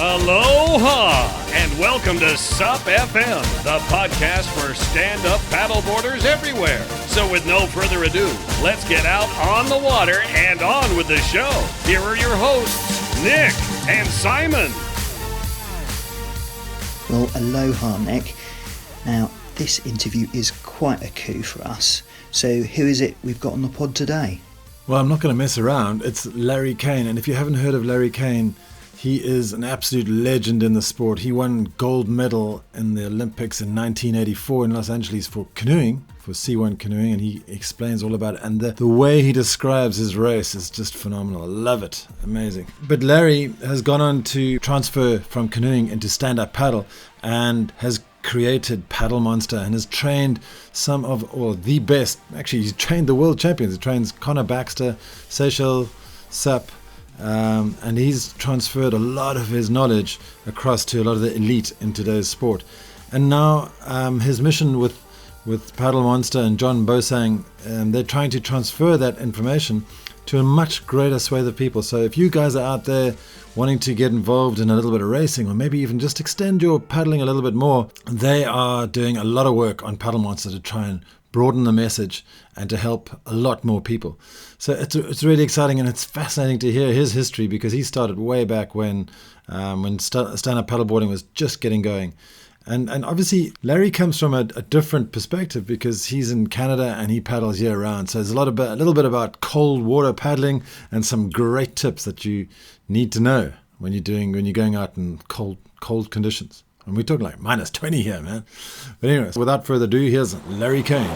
Aloha, and welcome to SUP FM, the podcast for stand-up paddleboarders everywhere. So with no further ado, let's get out on the water and on with the show. Here are your hosts, Nick and Simon. Well, aloha, Nick. Now, this interview is quite a coup for us. So who is it we've got on the pod today? Well, I'm not going to mess around. It's Larry Cain. And if you haven't heard of Larry Cain, he is an absolute legend in the sport. He won gold medal in the Olympics in 1984 in Los Angeles for canoeing, for C1 canoeing, and he explains all about it. And the way he describes his race is just phenomenal. I love it. Amazing. But Larry has gone on to transfer from canoeing into stand-up paddle and has created Paddle Monster and has trained some of, or the best, actually he's trained the world champions. He trains Connor Baxter, Seychelles, SUP, and he's transferred a lot of his knowledge across to a lot of the elite in today's sport. And now his mission with Paddle Monster and John Bosang, they're trying to transfer that information to a much greater swathe of people. So if you guys are out there wanting to get involved in a little bit of racing, or maybe even just extend your paddling a little bit more, they are doing a lot of work on Paddle Monster to try and broaden the message and to help a lot more people. So it's really exciting, and it's fascinating to hear his history, because he started way back when stand-up paddleboarding was just getting going. And obviously Larry comes from a different perspective, because he's in Canada and he paddles year round. So there's a little bit about cold water paddling and some great tips that you need to know when you're going out in cold conditions. And we're talking like minus 20 here, man. But anyways, without further ado, here's Larry Cain.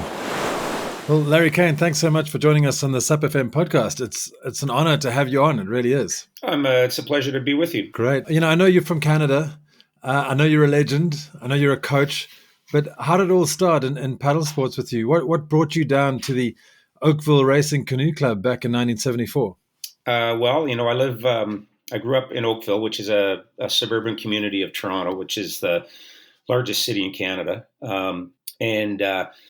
Well, Larry Cain, thanks so much for joining us on the SUP FM podcast. It's an honor to have you on. It really is. It's a pleasure to be with you. Great. I know you're from Canada. I know you're a legend. I know you're a coach. But how did it all start in paddle sports with you? What brought you down to the Oakville Racing Canoe Club back in 1974? I grew up in Oakville, which is a suburban community of Toronto, which is the largest city in Canada.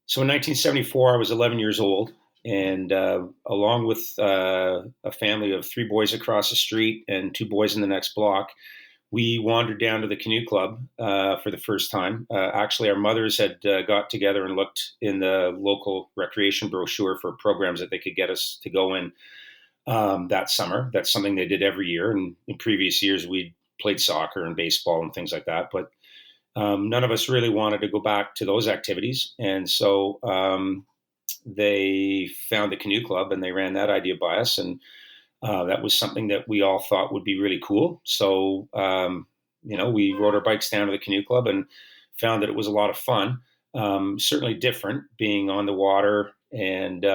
So in 1974, I was 11 years old, and along with a family of 3 boys across the street and 2 boys in the next block, we wandered down to the canoe club for the first time. Actually, our mothers had got together and looked in the local recreation brochure for programs that they could get us to go in that summer. That's something they did every year. And in previous years, we'd played soccer and baseball and things like that. But none of us really wanted to go back to those activities. And so they found the canoe club and they ran that idea by us. And that was something that we all thought would be really cool. So, we rode our bikes down to the canoe club and found that it was a lot of fun. Certainly different being on the water, and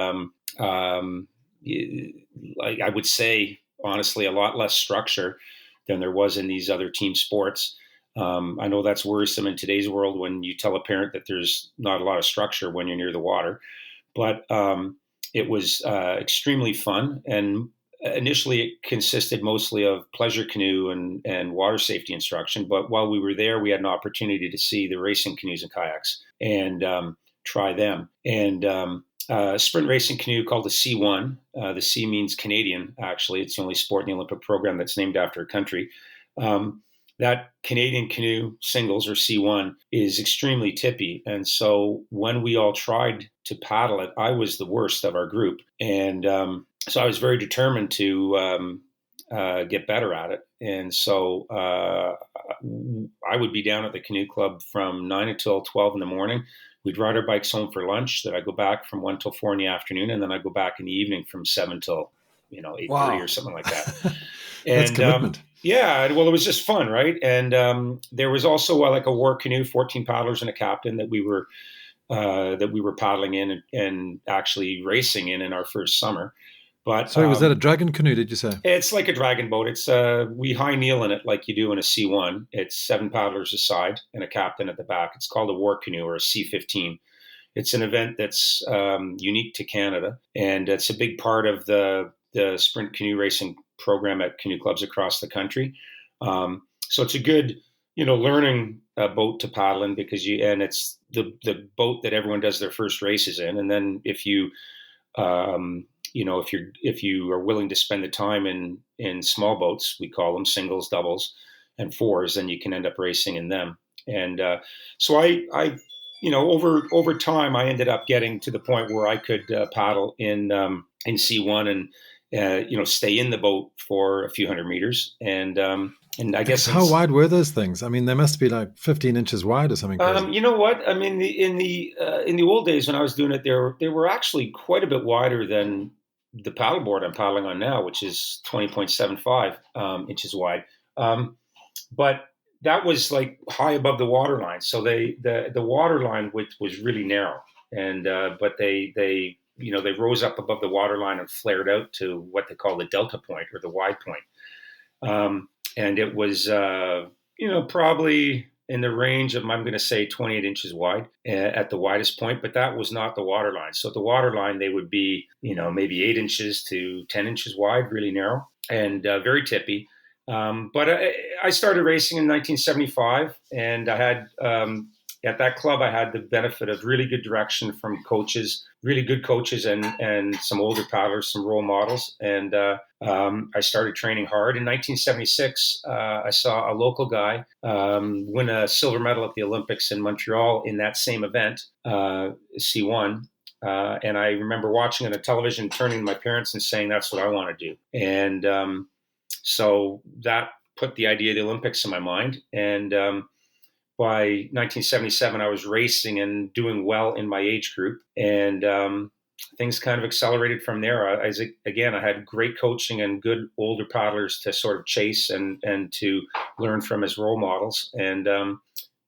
I would say, honestly, a lot less structure than there was in these other team sports. I know that's worrisome in today's world when you tell a parent that there's not a lot of structure when you're near the water. But it was extremely fun. And initially, it consisted mostly of pleasure canoe and water safety instruction. But while we were there, we had an opportunity to see the racing canoes and kayaks and try them. And sprint racing canoe called the C1. The C means Canadian, actually. It's the only sport in the Olympic program that's named after a country. That Canadian canoe singles, or C1, is extremely tippy. And so when we all tried to paddle it, I was the worst of our group. And so I was very determined to get better at it. And so I would be down at the canoe club from 9 until 12 in the morning. We'd ride our bikes home for lunch. Then I'd go back from 1 till 4 in the afternoon. And then I'd go back in the evening from 7 till 8:30 or something like that. That's commitment. It was just fun, right? And there was also like a war canoe, 14 paddlers and a captain that we were paddling in and actually racing in our first summer. But sorry, was that a dragon canoe, did you say? It's like a dragon boat. It's we high kneel in it like you do in a C1. It's 7 paddlers a side and a captain at the back. It's called a war canoe, or a C15. It's an event that's unique to Canada, and it's a big part of the sprint canoe racing program at canoe clubs across the country. So it's a good, learning boat to paddle in, because it's the boat that everyone does their first races in. And then if you if you are willing to spend the time in small boats, we call them singles, doubles, and 4s, then you can end up racing in them. And so I over time, I ended up getting to the point where I could paddle in C1 and stay in the boat for a few hundred meters. And I guess how wide were those things? I mean, they must be like 15 inches wide or something crazy. You know what? I mean, in the old days when I was doing it, they were actually quite a bit wider than the paddleboard I'm paddling on now, which is 20.75 inches wide. But that was like high above the water line. So the water line width was really narrow, and but they rose up above the water line and flared out to what they call the delta point or the wide point. And it was probably in the range of, I'm going to say 28 inches wide at the widest point, but that was not the water line. So at the water line, they would be, maybe 8 inches to 10 inches wide, really narrow and very tippy. But I started racing in 1975, and I had at that club I had the benefit of really good direction from coaches, really good coaches, and some older paddlers, some role models. And I started training hard. In 1976, I saw a local guy win a silver medal at the Olympics in Montreal in that same event, C1. And I remember watching it on television, turning to my parents and saying, "That's what I want to do." And so that put the idea of the Olympics in my mind. And by 1977, I was racing and doing well in my age group. And things kind of accelerated from there. I had great coaching and good older paddlers to sort of chase and to learn from as role models. And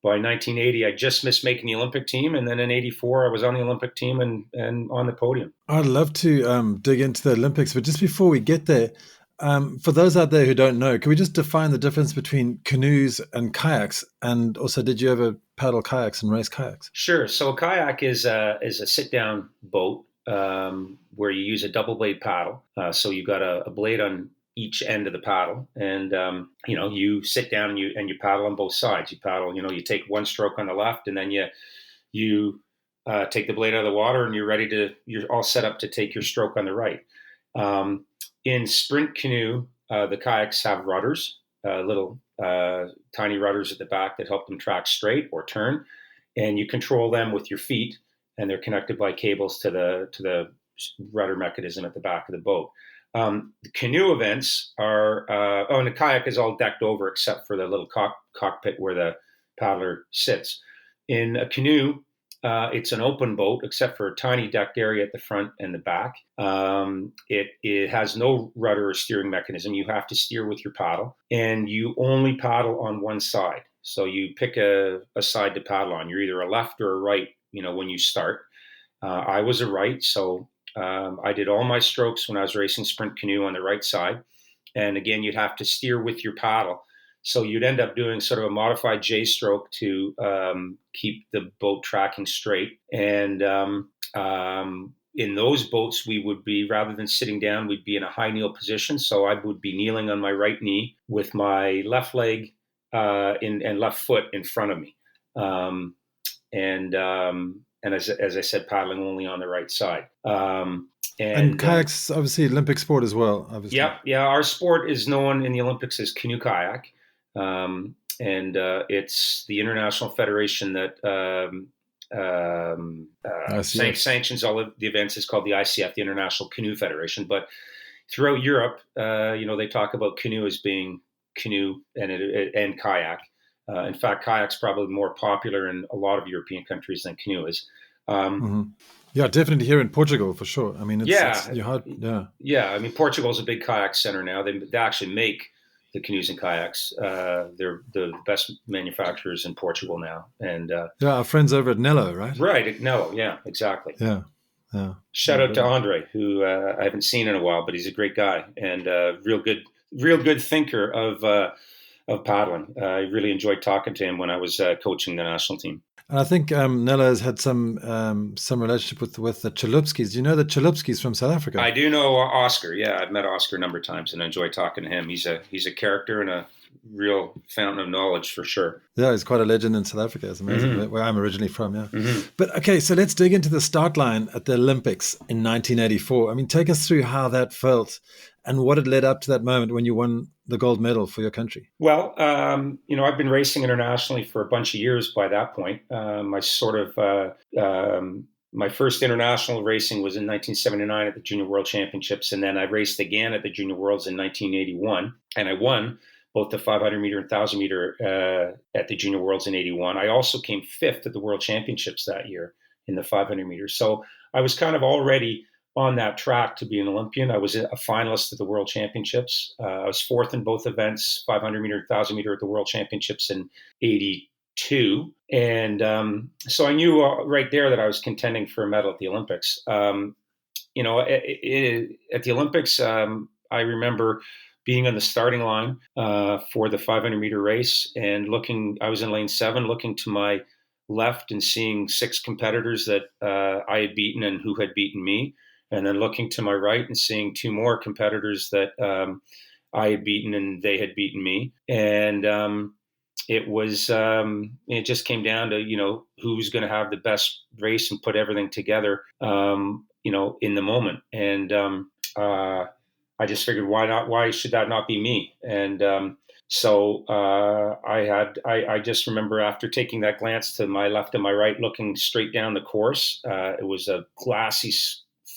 by 1980, I just missed making the Olympic team. And then in 84, I was on the Olympic team and on the podium. I'd love to dig into the Olympics, but just before we get there, for those out there who don't know, can we just define the difference between canoes and kayaks? And also, did you ever paddle kayaks and race kayaks? Sure. So a kayak is a sit-down boat where you use a double blade paddle. So you've got a blade on each end of the paddle, and you sit down and you paddle on both sides. You paddle, you take one stroke on the left, and then you take the blade out of the water, and you're all set up to take your stroke on the right. In sprint canoe, the kayaks have rudders, little tiny rudders at the back that help them track straight or turn, and you control them with your feet, and they're connected by cables to the rudder mechanism at the back of the boat. The canoe events are, and the kayak is all decked over except for the little cockpit where the paddler sits. In a canoe, it's an open boat except for a tiny decked area at the front and the back. It has no rudder or steering mechanism. You have to steer with your paddle, and you only paddle on one side. So you pick a side to paddle on. You're either a left or a right, when you start. I was a right, so I did all my strokes when I was racing sprint canoe on the right side. And again, you'd have to steer with your paddle. So you'd end up doing sort of a modified J stroke to keep the boat tracking straight. And in those boats, we would be, rather than sitting down, we'd be in a high kneel position. So I would be kneeling on my right knee with my left leg and left foot in front of me. And as I said, paddling only on the right side. And kayaks, obviously, Olympic sport as well. Obviously. Yeah. Our sport is known in the Olympics as canoe kayak. And it's the international federation that sanctions all of the events. Is called the ICF, the International Canoe Federation. But throughout Europe, they talk about canoe as being canoe and kayak. In fact, kayak's probably more popular in a lot of European countries than canoe is. Yeah, definitely here in Portugal for sure. I mean, Yeah. I mean, Portugal's a big kayak center now. They actually make the canoes and kayaks. They're the best manufacturers in Portugal now. And our friends over at Nello, right? Right, Nello. Yeah, exactly. Yeah. Shout out to Andre, who I haven't seen in a while, but he's a great guy and real good thinker of paddling. I really enjoyed talking to him when I was coaching the national team. And I think Nello's had some relationship with the Chalupskis. Do you know the Chalupskis from South Africa? I do know Oscar. Yeah, I've met Oscar a number of times and enjoy talking to him. He's a character and a real fountain of knowledge for sure. Yeah, he's quite a legend in South Africa. It's amazing, where I'm originally from, yeah. But okay, so let's dig into the start line at the Olympics in 1984. I mean, take us through how that felt and what had led up to that moment when you won the gold medal for your country? Well, I've been racing internationally for a bunch of years by that point. My first international racing was in 1979 at the Junior World Championships, and then I raced again at the Junior Worlds in 1981, and I won both the 500 meter and 1,000 meter at the Junior Worlds in 81. I also came fifth at the World Championships that year in the 500 meters. So I was kind of already on that track to be an Olympian. I was a finalist at the World Championships. I was fourth in both events, 500 meter, 1,000 meter at the World Championships in 82. And so I knew right there that I was contending for a medal at the Olympics. At the Olympics, I remember being on the starting line for the 500 meter race and I was in lane 7, looking to my left and seeing 6 competitors that I had beaten and who had beaten me. And then looking to my right and seeing 2 more competitors that I had beaten and they had beaten me. And it just came down to, who's going to have the best race and put everything together, in the moment. And I just figured, why not? Why should that not be me? And so I just remember after taking that glance to my left and my right, looking straight down the course. It was a glassy,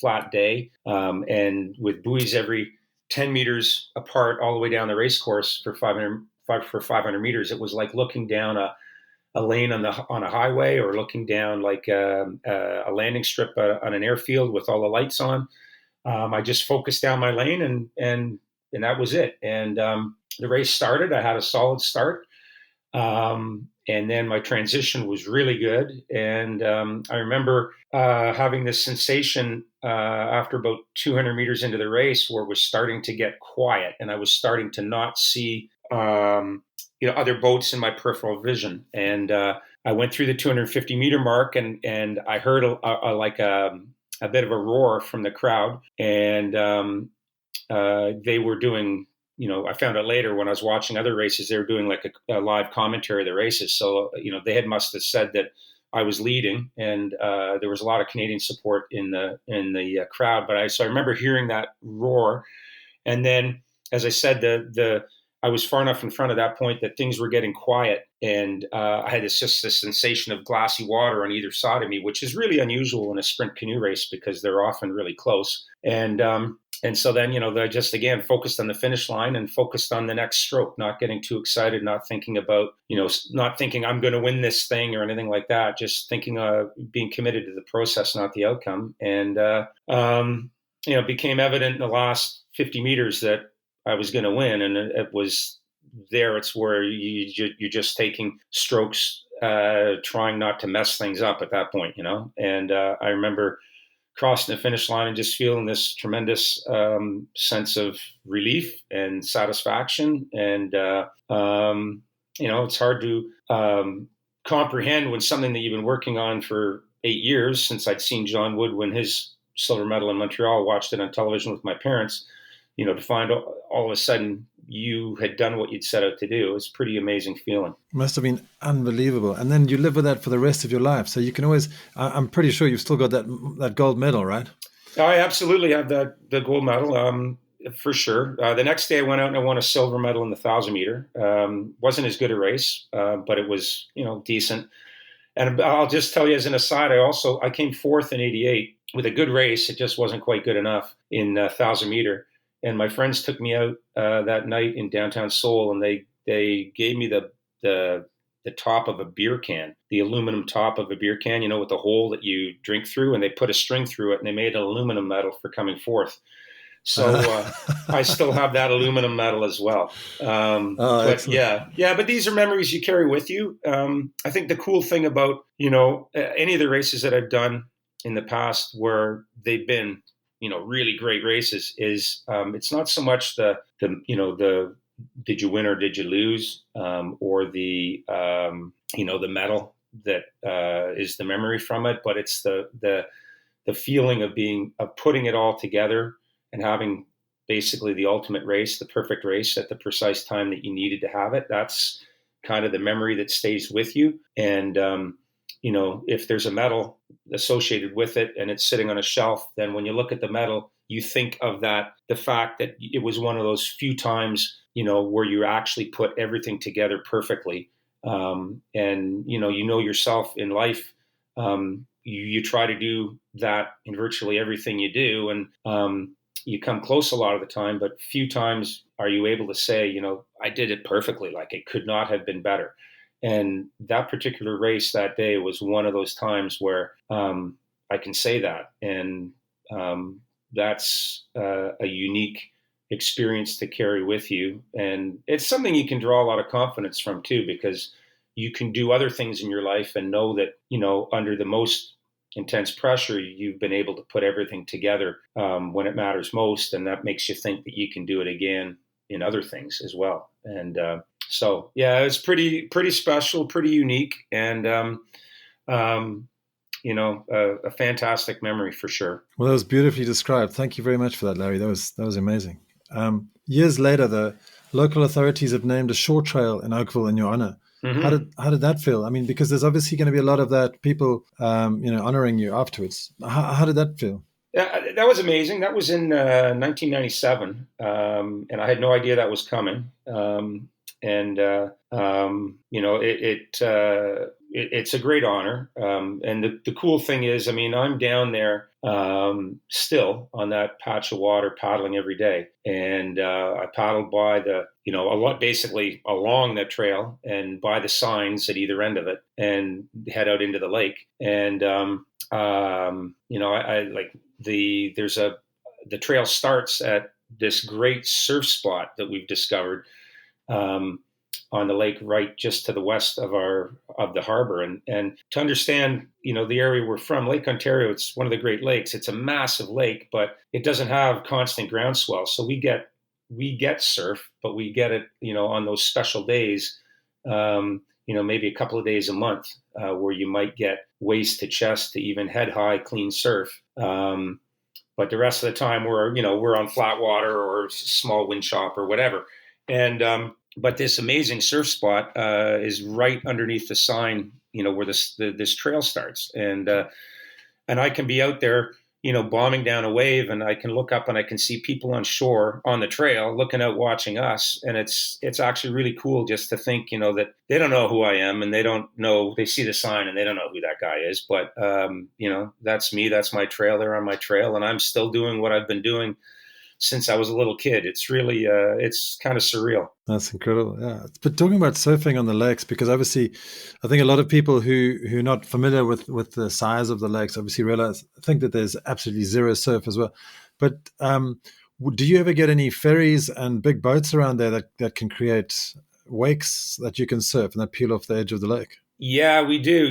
flat day, and with buoys every 10 meters apart all the way down the race course for 500 meters. It was like looking down a lane on a highway, or looking down like a landing strip on an airfield with all the lights on. I just focused down my lane and that was it. And the race started. I had a solid start. And then my transition was really good. And I remember having this sensation after about 200 meters into the race where it was starting to get quiet, and I was starting to not see other boats in my peripheral vision. And I went through the 250 meter mark, and I heard a bit of a roar from the crowd, and they were doing, I found out later when I was watching other races, they were doing like a live commentary of the races. So, they must have said that I was leading, and there was a lot of Canadian support in the crowd. So I remember hearing that roar, and then, as I said, I was far enough in front at that point that things were getting quiet, and I had this sensation of glassy water on either side of me, which is really unusual in a sprint canoe race because they're often really close. And so then, I just, again, focused on the finish line and focused on the next stroke, not getting too excited, not thinking about, not thinking I'm going to win this thing or anything like that, just thinking being committed to the process, not the outcome. And, it became evident in the last 50 meters that I was going to win. And it was there. It's where you're just taking strokes, trying not to mess things up at that point, And I remember crossing the finish line and just feeling this tremendous sense of relief and satisfaction. And, it's hard to comprehend when something that you've been working on for 8 years, since I'd seen John Wood win his silver medal in Montreal, watched it on television with my parents, to find all of a sudden you had done what you'd set out to do. It's a pretty amazing feeling. Must have been unbelievable. And then you live with that for the rest of your life. So you can always, I'm pretty sure you've still got that gold medal, right? I absolutely have the gold medal, for sure. The next day I went out and I won a silver medal in the 1,000 meter. Wasn't as good a race, but it was, decent. And I'll just tell you as an aside, I came fourth in 88 with a good race. It just wasn't quite good enough in 1,000 meter. And my friends took me out that night in downtown Seoul, and they gave me the top of a beer can, the aluminum top of a beer can, with the hole that you drink through, and they put a string through it, and they made an aluminum medal for coming fourth. So I still have that aluminum medal as well. But but these are memories you carry with you. I think the cool thing about, any of the races that I've done in the past where they've been, really great races is it's not so much the did you win or did you lose, or the medal that is the memory from it, but it's the feeling of putting it all together and having basically the ultimate race, the perfect race at the precise time that you needed to have it. That's kind of the memory that stays with you. And if there's a medal associated with it and it's sitting on a shelf, then when you look at the medal, you think of the fact that it was one of those few times, where you actually put everything together perfectly. And yourself in life, you try to do that in virtually everything you do. And you come close a lot of the time, but few times are you able to say, I did it perfectly. Like, it could not have been better. And that particular race that day was one of those times where I can say that. And that's a unique experience to carry with you. And it's something you can draw a lot of confidence from too, because you can do other things in your life and know that, under the most intense pressure, you've been able to put everything together when it matters most. And that makes you think that you can do it again in other things as well. And so, yeah, it's pretty special, pretty unique, and a fantastic memory for sure. Well, that was beautifully described. Thank you very much for that, Larry. That was amazing. Years later, the local authorities have named a short trail in Oakville in your honor. Mm-hmm. How did that feel? I mean, because there's obviously going to be a lot of that people, honoring you afterwards. How did that feel? That was amazing. That was in 1997, and I had no idea that was coming. It's a great honor. And the cool thing is, I mean, I'm down there still on that patch of water paddling every day. And I paddled by basically along the trail and by the signs at either end of it and head out into the lake. And, the trail starts at this great surf spot that we've discovered on the lake right just to the west of the harbor. And to understand, the area we're from, Lake Ontario, it's one of the Great Lakes. It's a massive lake, but it doesn't have constant groundswell. So we get surf, but we get it, on those special days, maybe a couple of days a month, where you might get waist to chest to even head high clean surf. But the rest of the time we're on flat water or small wind chop or whatever. And, but this amazing surf spot is right underneath the sign, where this trail starts, and I can be out there, bombing down a wave, and I can look up and I can see people on shore on the trail looking out, watching us, and it's actually really cool just to think, that they don't know who I am, and they see the sign and they don't know who that guy is, but that's me, that's my trail, they're on my trail, and I'm still doing what I've been doing since I was a little kid. It's really, it's kind of surreal. That's incredible. Yeah. But talking about surfing on the lakes, because obviously I think a lot of people who are not familiar with the size of the lakes obviously think that there's absolutely zero surf as well. But do you ever get any ferries and big boats around there that can create wakes that you can surf and that peel off the edge of the lake? Yeah, we do.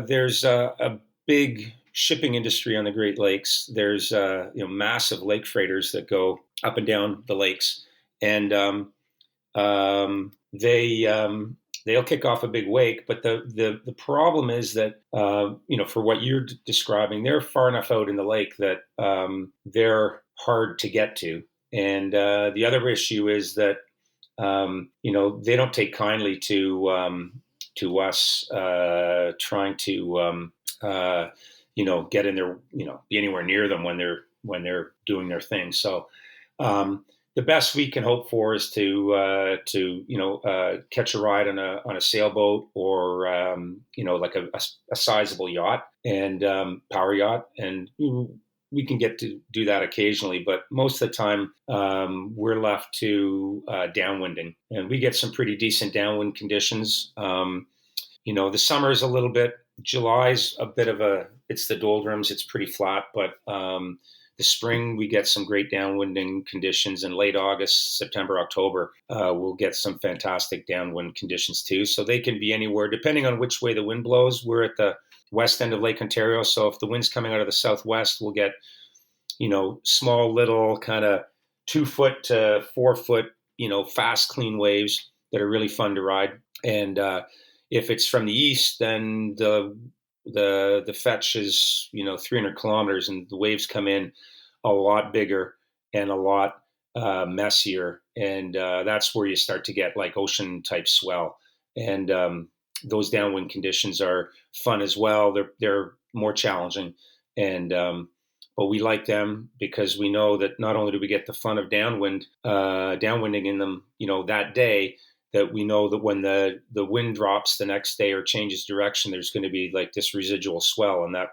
There's a big shipping industry on the Great Lakes. There's massive lake freighters that go up and down the lakes, and they'll kick off a big wake. But the problem is that for what you're describing, they're far enough out in the lake that they're hard to get to. And the other issue is that they don't take kindly to us trying to get in there, be anywhere near them when they're doing their thing. So the best we can hope for is to catch a ride on a sailboat or like a sizable yacht and power yacht, and we can get to do that occasionally. But most of the time we're left to downwinding, and we get some pretty decent downwind conditions. The summer is a little bit. July's a bit of it's the doldrums. It's pretty flat, but the spring we get some great downwinding conditions, and late August, September, October, we'll get some fantastic downwind conditions too. So they can be anywhere depending on which way the wind blows. We're at the west end of Lake Ontario, so if the wind's coming out of the southwest, we'll get small little kind of 2 foot to 4 foot fast clean waves that are really fun to ride. And if it's from the east, then the fetch is 300 kilometers, and the waves come in a lot bigger and a lot messier, and that's where you start to get like ocean type swell. And those downwind conditions are fun as well. They're more challenging, and but we like them because we know that not only do we get the fun of downwinding in them, that day, that we know that when the wind drops the next day or changes direction, there's going to be like this residual swell, and that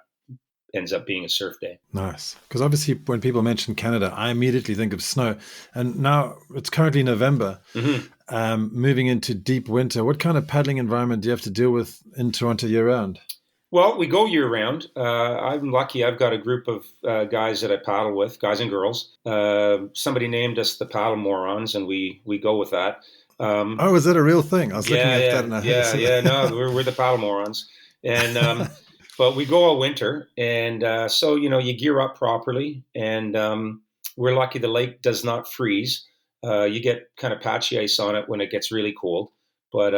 ends up being a surf day. Nice. Because obviously when people mention Canada, I immediately think of snow. And now it's currently November, moving into deep winter. What kind of paddling environment do you have to deal with in Toronto year round? Well, we go year round. I'm lucky. I've got a group of guys that I paddle with, guys and girls. Somebody named us the Paddle Morons, and we go with that. Is that a real thing? I was looking at that. And no, we're the Paddle Morons. And but we go all winter, and so you gear up properly, and we're lucky the lake does not freeze. You get kind of patchy ice on it when it gets really cold, but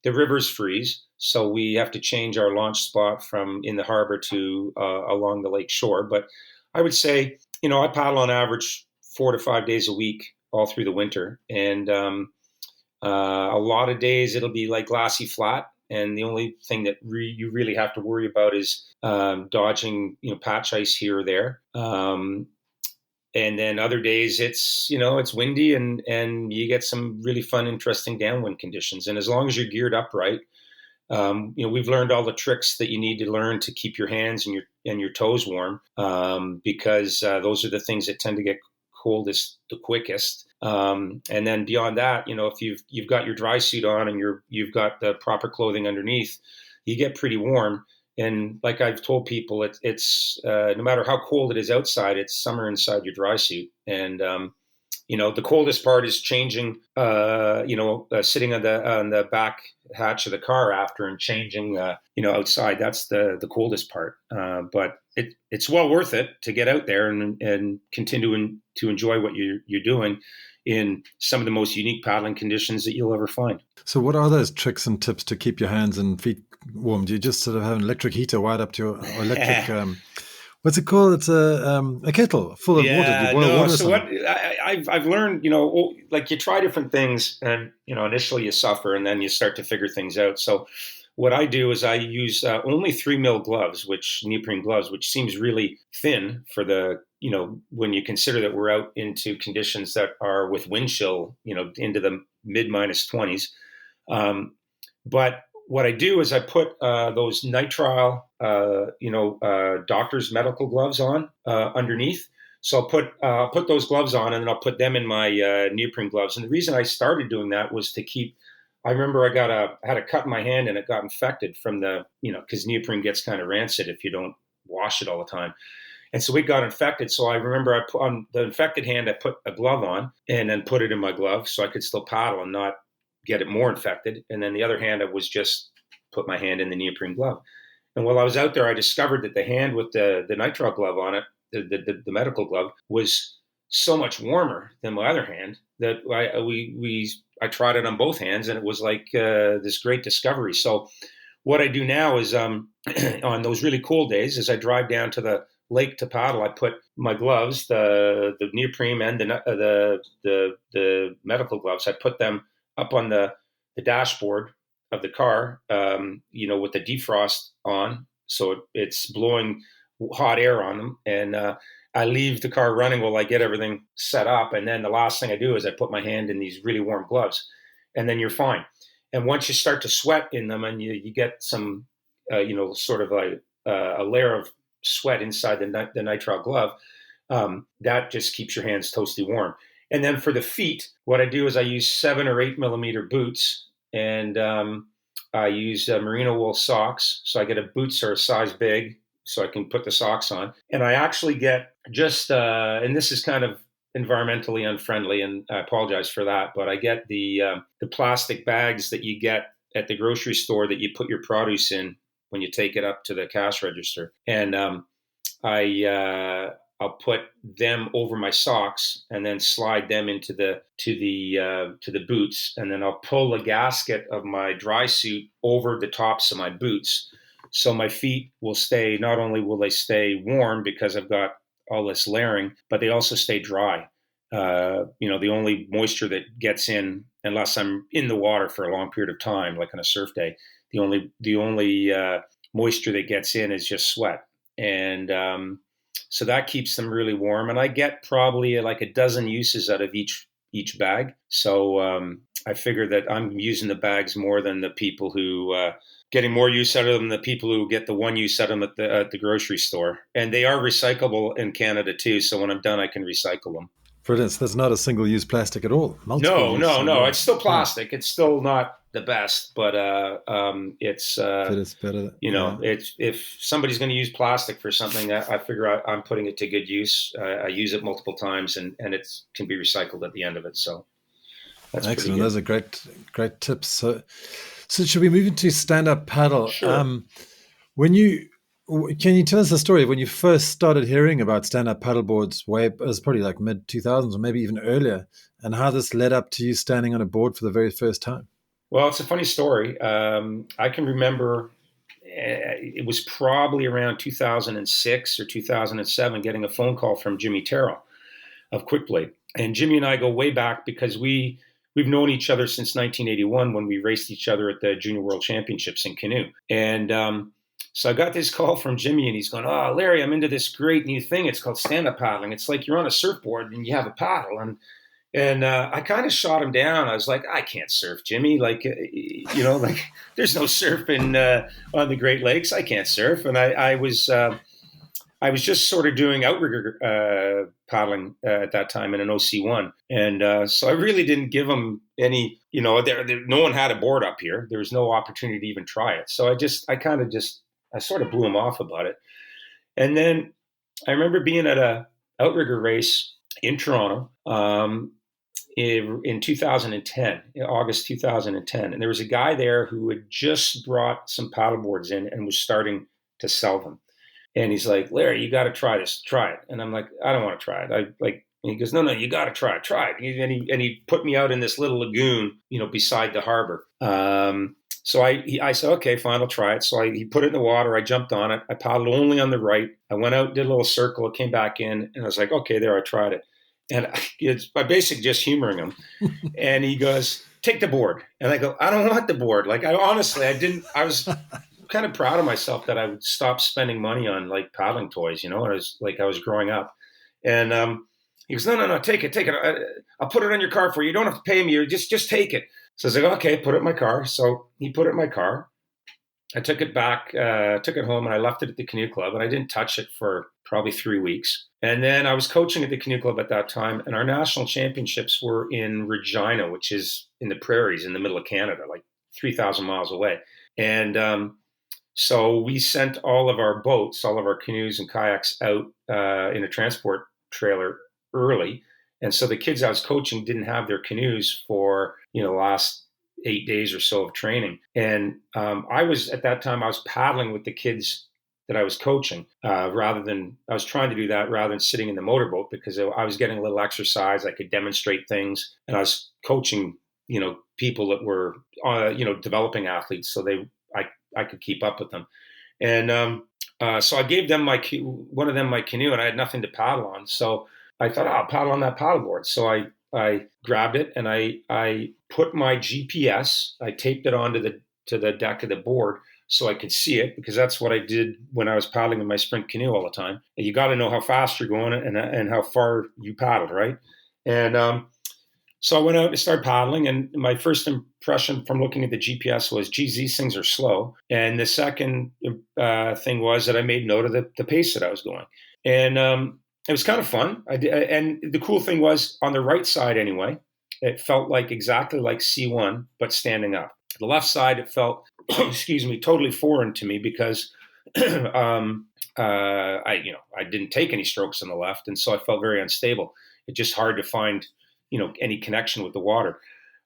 the rivers freeze, so we have to change our launch spot from in the harbor to along the lake shore. But I would say, I paddle on average 4 to 5 days a week all through the winter, and a lot of days it'll be like glassy flat. And the only thing that you really have to worry about is dodging, patch ice here or there. And then other days it's windy and you get some really fun, interesting downwind conditions. And as long as you're geared up right, we've learned all the tricks that you need to learn to keep your hands and your toes warm, because those are the things that tend to get coldest the quickest. And then beyond that, if you've got your dry suit on and you've got the proper clothing underneath, you get pretty warm. And like I've told people, it's no matter how cold it is outside, it's summer inside your dry suit. And the coldest part is changing, sitting on the back hatch of the car after and changing, outside. That's the coldest part. But it's well worth it to get out there and continue to enjoy what you're doing in some of the most unique paddling conditions that you'll ever find. So what are those tricks and tips to keep your hands and feet warm? Do you just sort of have an electric heater wired up to your electric... what's it called? It's a kettle full of water. Do you boil water? So what I've learned, like you try different things, and initially you suffer, and then you start to figure things out. So what I do is I use only 3 mil gloves, neoprene gloves, which seems really thin for the when you consider that we're out into conditions that are with wind chill, into the mid -20s. But what I do is I put those nitrile, doctor's medical gloves on underneath. So I'll put those gloves on, and then I'll put them in my neoprene gloves. And the reason I started doing that was to keep. I remember I had a cut in my hand, and it got infected from because neoprene gets kind of rancid if you don't wash it all the time. And so it got infected. So I remember I put on the infected hand, I put a glove on and then put it in my glove so I could still paddle and not get it more infected. And then the other hand, I was just put my hand in the neoprene glove. And while I was out there, I discovered that the hand with the nitrile glove on it, the medical glove, was so much warmer than my other hand that I tried it on both hands, and it was like this great discovery. So what I do now is on those really cold days, as I drive down to the lake to paddle, I put my gloves, the neoprene and the medical gloves, I put them up on the dashboard of the car, with the defrost on, so it's blowing hot air on them, and I leave the car running while I get everything set up, and then the last thing I do is I put my hand in these really warm gloves, and then you're fine. And once you start to sweat in them, and you get some, sort of a layer of sweat inside the nitrile glove, that just keeps your hands toasty warm. And then for the feet, what I do is I use 7 or 8 millimeter boots, and I use merino wool socks. So I get boots are a size big, so I can put the socks on. And I actually get just, and this is kind of environmentally unfriendly, and I apologize for that, but I get the plastic bags that you get at the grocery store that you put your produce in when you take it up to the cash register. And I'll put them over my socks and then slide them into the boots, and then I'll pull the gasket of my dry suit over the tops of my boots, so my feet will stay. Not only will they stay warm because I've got all this layering, but they also stay dry. The only moisture that gets in, unless I'm in the water for a long period of time, like on a surf day, the only moisture that gets in is just sweat. And So that keeps them really warm. And I get probably like a dozen uses out of each bag. So I figure that I'm using the bags more than the people who getting more use out of them than the people who get the one use out of them at the grocery store. And they are recyclable in Canada too. So when I'm done, I can recycle them. Brilliant. So that's not a single-use plastic at all. No. It's still plastic. It's still not the best, but it's it's better. It's if somebody's going to use plastic for something, I figure I'm putting it to good use. I use it multiple times, and it can be recycled at the end of it. So that's excellent. Those are great tips. So should we move into stand-up paddle? Sure. Can you tell us the story of when you first started hearing about stand-up paddleboards? It was probably like mid-2000s or maybe even earlier, and how this led up to you standing on a board for the very first time. Well, it's a funny story. I can remember it was probably around 2006 or 2007 getting a phone call from Jimmy Terrell of Quickblade. And Jimmy and I go way back because we've known each other since 1981 when we raced each other at the Junior World Championships in canoe. And so I got this call from Jimmy, and he's going, "Oh, Larry, I'm into this great new thing. It's called stand-up paddling. It's like you're on a surfboard and you have a paddle." And I kind of shot him down. I was like, "I can't surf, Jimmy. Like, like there's no surfing on the Great Lakes. I can't surf." And I was just sort of doing outrigger paddling at that time in an OC1. And so I really didn't give him any, no one had a board up here. There was no opportunity to even try it. So I sort of blew him off about it. And then I remember being at a outrigger race in Toronto in 2010, August 2010. And there was a guy there who had just brought some paddle boards in and was starting to sell them. And he's like, "Larry, you got to try this. Try it." And I'm like, "I don't want to try it." And he goes, "No, you got to try it. And he put me out in this little lagoon, beside the harbor. So I said, "Okay, fine, I'll try it." So he put it in the water. I jumped on it. I paddled only on the right. I went out, did a little circle, came back in, and I was like, "Okay, there, I tried it." And I basically just humoring him. And he goes, "Take the board." And I go, "I don't want the board." Like, I was kind of proud of myself that I would stop spending money on like paddling toys, and I was growing up. And he goes, No, take it. I'll put it on your car for you. You don't have to pay me. Just take it. So I was like, "Okay, put it in my car." So he put it in my car. I took it back, took it home, and I left it at the canoe club, and I didn't touch it for probably 3 weeks. And then I was coaching at the canoe club at that time, and our national championships were in Regina, which is in the prairies in the middle of Canada, like 3,000 miles away. And so we sent all of our boats, all of our canoes and kayaks out in a transport trailer early. And so the kids I was coaching didn't have their canoes for, the last 8 days or so of training. And I was paddling with the kids that I was coaching I was trying to do that rather than sitting in the motorboat, because I was getting a little exercise. I could demonstrate things, and I was coaching, people that were, developing athletes. So I could keep up with them. And so I gave them one of them my canoe, and I had nothing to paddle on. So I thought, I'll paddle on that paddleboard. So I grabbed it, and I put my GPS, I taped it onto the deck of the board so I could see it, because that's what I did when I was paddling in my sprint canoe all the time. And you got to know how fast you're going and how far you paddled, right? And so I went out and started paddling, and my first impression from looking at the GPS was, geez, these things are slow. And the second thing was that I made note of the pace that I was going. And it was kind of fun. And the cool thing was, on the right side anyway, it felt exactly like C1, but standing up. The left side, it felt, totally foreign to me, because I didn't take any strokes on the left. And so I felt very unstable. It's just hard to find any connection with the water.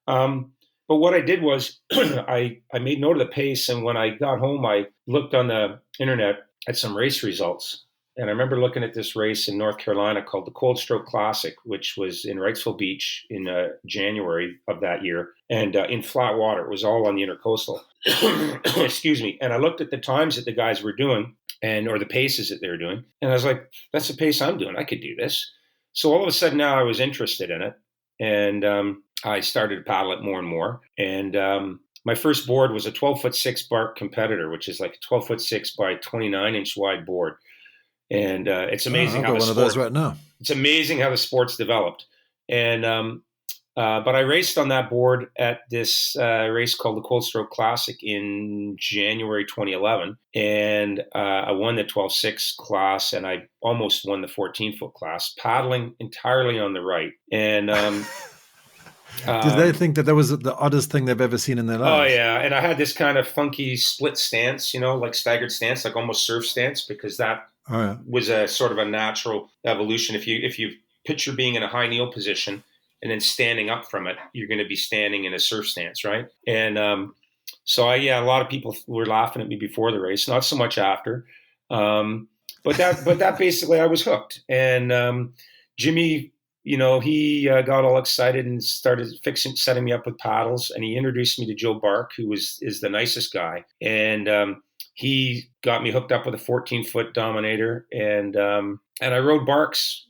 But what I did was I made note of the pace. And when I got home, I looked on the internet at some race results. And I remember looking at this race in North Carolina called the Cold Stroke Classic, which was in Wrightsville Beach in January of that year. And in flat water, it was all on the intercoastal. Excuse me. And I looked at the times that the guys were doing, or the paces that they were doing. And I was like, that's the pace I'm doing. I could do this. So all of a sudden now I was interested in it. And I started to paddle it more and more. And my first board was a 12'6" bark competitor, which is like a 12'6" by 29" wide board. And it's amazing I've how got the one of sport. those right now. It's amazing how the sport's developed. And but I raced on that board at this race called the Cold Stroke Classic in January 2011, and I won the 12.6 class, and I almost won the 14-foot class, paddling entirely on the right. And did they think that was the oddest thing they've ever seen in their oh lives? yeah, and I had this kind of funky split stance, like staggered stance, like almost surf stance, because that was a sort of a natural evolution. If you picture being in a high kneel position and then standing up from it, you're going to be standing in a surf stance, right? And so a lot of people were laughing at me before the race, not so much after. But that basically, I was hooked. And Jimmy, he got all excited and started setting me up with paddles, and he introduced me to Joe Bark, who is the nicest guy. And he got me hooked up with a 14-foot Dominator, and I rode Barks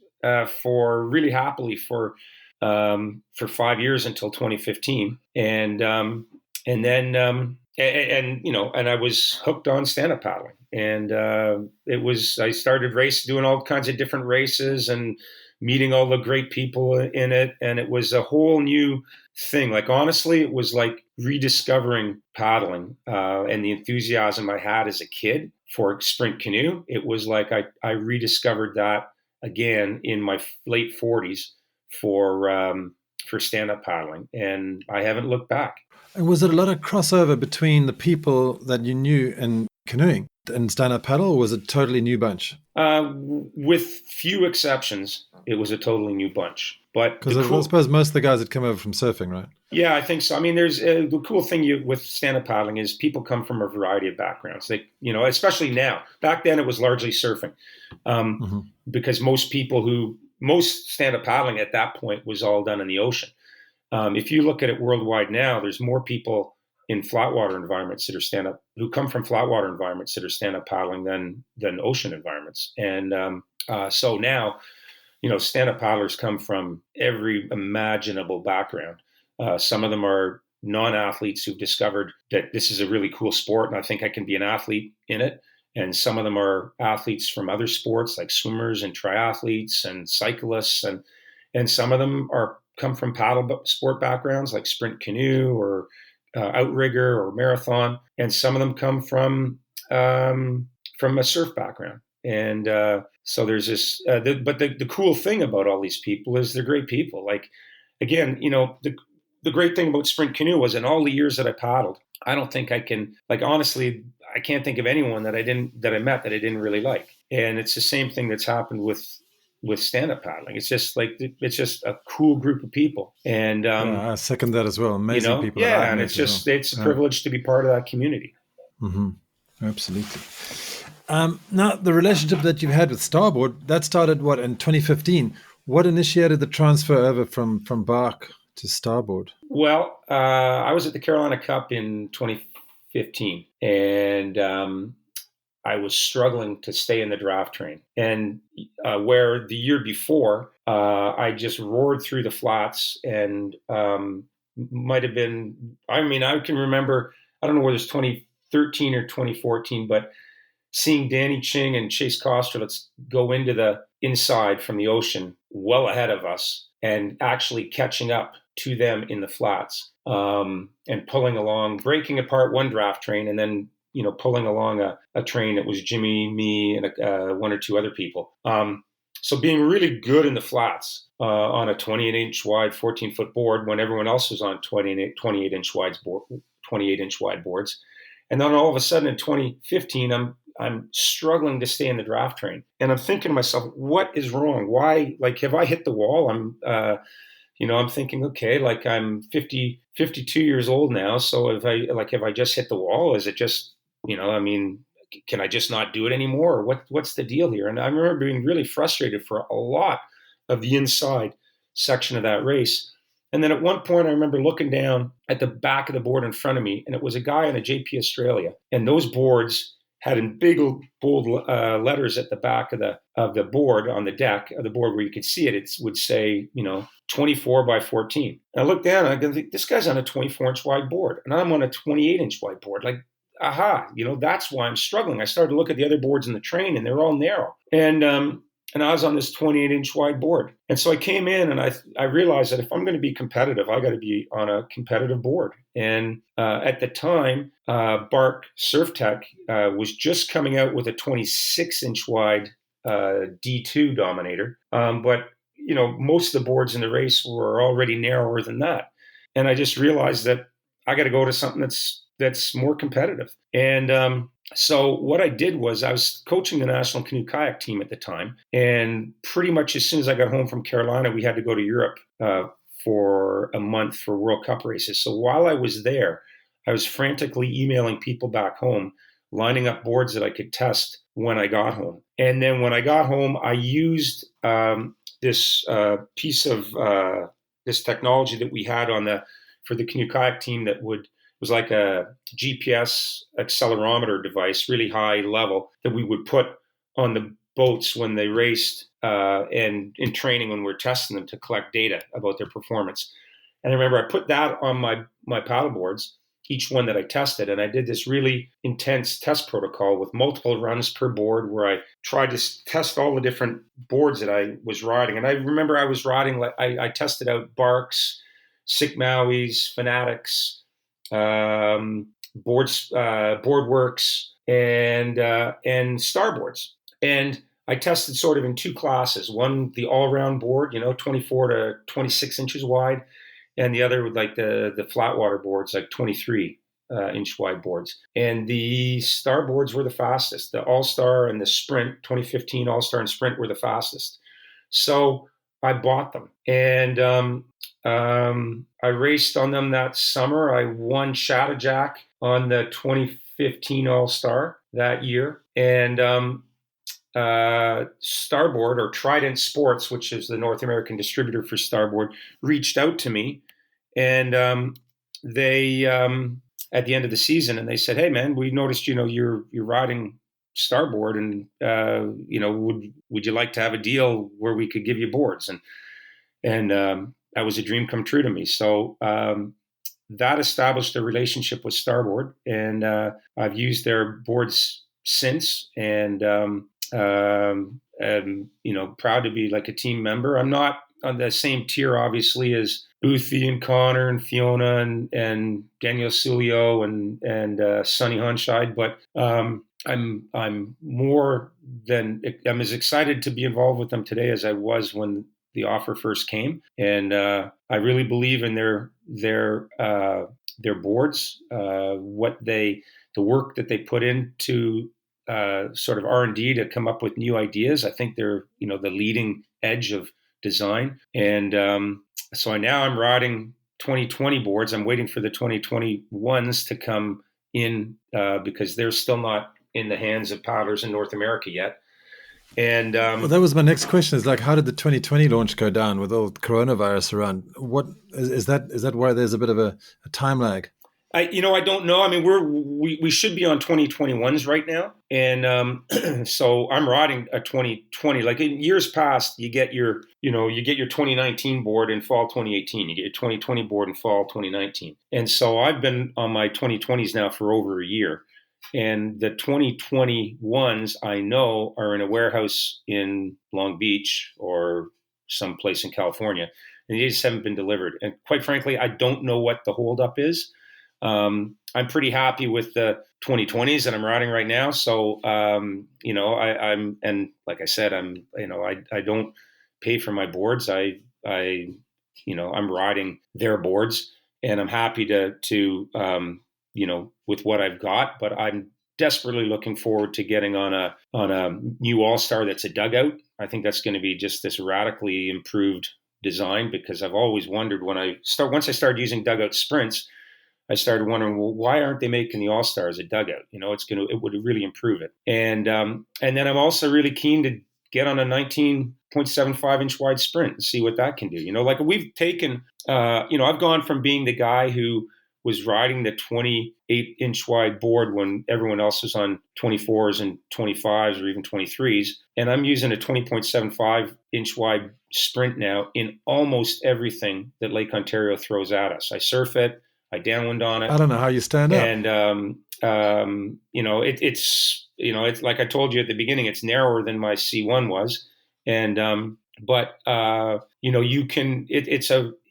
for really happily for 5 years until 2015, and then I was hooked on stand-up paddling, and I started doing all kinds of different races and meeting all the great people in it, and it was a whole new thing. Like, honestly, it was like rediscovering paddling and the enthusiasm I had as a kid for sprint canoe. It was like I rediscovered that again in my late 40s for stand-up paddling, and I haven't looked back. And was it a lot of crossover between the people that you knew in canoeing and stand-up paddle, or was it a totally new bunch? With few exceptions, it was a totally new bunch. But because I suppose most of the guys had come over from surfing, right? Yeah, I think so. I mean, there's the cool thing with stand-up paddling is people come from a variety of backgrounds. They, especially now. Back then, it was largely surfing, because most stand-up paddling at that point was all done in the ocean. If you look at it worldwide now, there's more people in flatwater environments that are who come from flatwater environments that are stand-up paddling than ocean environments. And so now, stand-up paddlers come from every imaginable background. Some of them are non-athletes who've discovered that this is a really cool sport, and I think I can be an athlete in it. And some of them are athletes from other sports like swimmers and triathletes and cyclists, and some of them come from paddle sport backgrounds like sprint canoe or outrigger or marathon, and some of them come from a surf background. And so there's this. But the cool thing about all these people is they're great people. Like, again, the great thing about sprint canoe was in all the years that I paddled, I don't think I can, honestly, I can't think of anyone that I met that I didn't really like. And it's the same thing that's happened with stand-up paddling. It's just a cool group of people. And I second that as well. Amazing people. Yeah, and it's a privilege to be part of that community. Mm-hmm. Absolutely. Now, the relationship that you've had with Starboard, that started, in 2015? What initiated the transfer over from Bark to Starboard? Well, I was at the Carolina Cup in 2015, and I was struggling to stay in the draft train. And where the year before, I just roared through the flats, and might have been, I can remember, I don't know whether it's 2013 or 2014, but seeing Danny Ching and Chase Kosterlitz go into the inside from the ocean well ahead of us and actually catching up to them in the flats, and pulling along, breaking apart one draft train, and then pulling along a train that was Jimmy, me, and one or two other people. So being really good in the flats on a 28-inch wide, 14-foot board when everyone else was on 28-inch wide boards. And then all of a sudden in 2015, I'm struggling to stay in the draft train. And I'm thinking to myself, what is wrong? Why, have I hit the wall? I'm thinking, okay, I'm 52 years old now. So have I just hit the wall? Is it just, can I just not do it anymore? Or what's the deal here? And I remember being really frustrated for a lot of the inside section of that race. And then at one point, I remember looking down at the back of the board in front of me, and it was a guy in a JP Australia. And those boards had in big, bold letters at the back of the board on the deck of the board where you could see it. It would say, 24 by 14. And I looked down and I go, this guy's on a 24-inch wide board, and I'm on a 28-inch wide board. that's why I'm struggling. I started to look at the other boards in the train, and they're all narrow. And I was on this 28-inch wide board. And so I came in and I realized that if I'm going to be competitive, I got to be on a competitive board. And at the time, Bark Surf Tech was just coming out with a 26-inch wide D2 Dominator. But, most of the boards in the race were already narrower than that. And I just realized that I got to go to something that's more competitive. And so what I did was I was coaching the national canoe kayak team at the time. And pretty much as soon as I got home from Carolina, we had to go to Europe for a month for World Cup races. So while I was there, I was frantically emailing people back home, lining up boards that I could test when I got home. And then when I got home, I used this piece of this technology that we had for the canoe kayak team that was like a GPS accelerometer device, really high level, that we would put on the boats when they raced and in training when we're testing them to collect data about their performance. And I remember I put that on my paddle boards, each one that I tested, and I did this really intense test protocol with multiple runs per board where I tried to test all the different boards that I was riding. And I remember I was riding, I tested out Barks, Sick Maui's, Fanatics, Boardworks, and Starboards. And I tested sort of in two classes. One, the all-round board, 24 to 26 inches wide, and the other with like the flat water boards, like 23-inch wide boards. And the Starboards were the fastest. The All-Star and the Sprint, 2015 All-Star and Sprint were the fastest. So I bought them. And I raced on them that summer. I won Chattajack on the 2015 All-Star that year. And Starboard, or Trident Sports, which is the North American distributor for Starboard, reached out to me. And they, at the end of the season, and they said, "Hey, man, we noticed, you're riding Starboard, and would you like to have a deal where we could give you boards?" And that was a dream come true to me. So that established a relationship with Starboard, and I've used their boards since, and proud to be like a team member. I'm not on the same tier, obviously, as Boothie and Connor and Fiona and Daniel Cilio and Sonny Hunshide, but I'm more than, I'm as excited to be involved with them today as I was when the offer first came. And I really believe in their boards, the work that they put into sort of R&D to come up with new ideas. I think they're, the leading edge of design. And so now I'm riding 2020 boards. I'm waiting for the 2021s to come in because they're still not in the hands of paddlers in North America yet. And well, that was my next question. Is like, how did the 2020 launch go down with all the coronavirus around? What is that why there's a bit of a time lag? I don't know. I mean, we should be on 2021s right now. And so I'm riding a 2020. Like in years past, you get your 2019 board in fall 2018. You get your 2020 board in fall 2019. And so I've been on my 2020s now for over a year. And the 2021s I know are in a warehouse in Long Beach or someplace in California. And they just haven't been delivered. And quite frankly, I don't know what the holdup is. I'm pretty happy with the 2020s that I'm riding right now. So, I'm, and like I said, I don't pay for my boards. I'm riding their boards, and I'm happy to with what I've got, but I'm desperately looking forward to getting on a new All-Star that's a dugout. I think that's going to be just this radically improved design, because I've always wondered once I started using dugout sprints, I started wondering, well, why aren't they making the All-Star as a dugout? It would really improve it. And then I'm also really keen to get on a 19.75 inch wide sprint and see what that can do. Like we've taken, I've gone from being the guy who was riding the 28 inch wide board when everyone else was on 24s and 25s or even 23s. And I'm using a 20.75 inch wide sprint now in almost everything that Lake Ontario throws at us. I surf it. I downwind on it. I don't know how you stand up. And it's like I told you at the beginning, it's narrower than my C1 was. And, you can,